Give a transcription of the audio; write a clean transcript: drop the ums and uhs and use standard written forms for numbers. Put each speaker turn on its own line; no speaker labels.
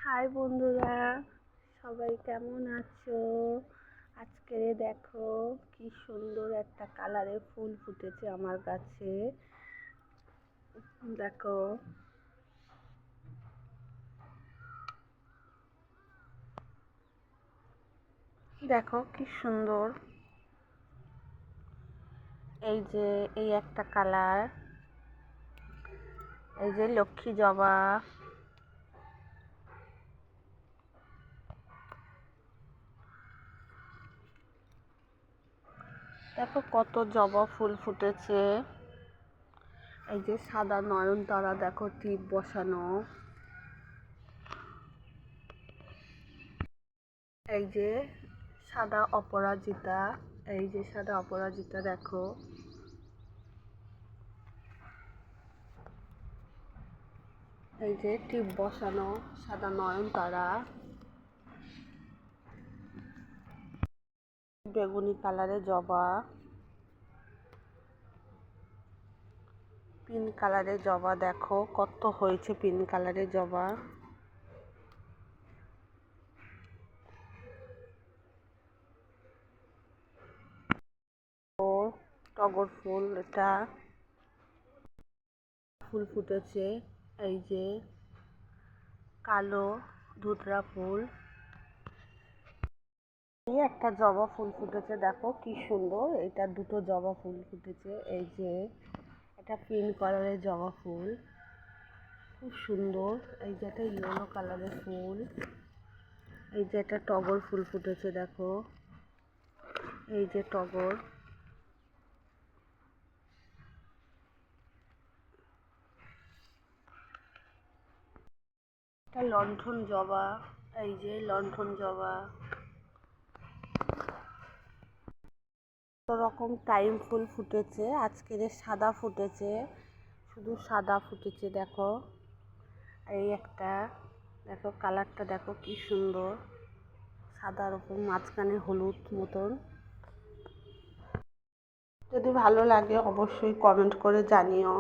High বন্ধুরা, সবাই কেমন আছো? আজকে দেখো কি সুন্দর একটা কালারের ফুল ফুটেছে আমার গাছে। দেখো দেখো কি সুন্দর। এই যে এই একটা কালার, এই যে লক্ষ্মী জবা। দেখো কত জবা ফুল ফুটেছে। এই যে সাদা নয়নতারা, দেখো টিপ বসানো। এই যে সাদা অপরাজিতা, এই যে সাদা অপরাজিতা দেখো। এই যে টিপ বসানো সাদা নয়নতারা। বেগুনি কালারের জবা, পিঙ্ক কালারের জবা, দেখো কত হয়েছে পিঙ্ক কালারের জবা। ও টগর ফুল, এটা ফুল ফুটেছে। এই যে কালো ধুতরা ফুল। এই একটা জবা ফুল ফুটেছে, দেখো কি সুন্দর। এটা দুটো জবা ফুল ফুটেছে। এই যে এটা পিঙ্ক কালারের জবা ফুল, খুব সুন্দর। এই যে একটা ইয়েলো কালারের ফুল। এই যে একটা টগর ফুল ফুটেছে, দেখো এই যে টগর। একটা লণ্ঠন জবা, এই যে লণ্ঠন জবা। কত রকম টাইম ফুল ফুটেছে, আজকের সাদা ফুটেছে, শুধু সাদা ফুটেছে। দেখো এই একটা, দেখো কালারটা দেখো কি সুন্দর, সাদার উপর মাঝখানে হলুদ মতন। যদি ভালো লাগে অবশ্যই কমেন্ট করে জানিও।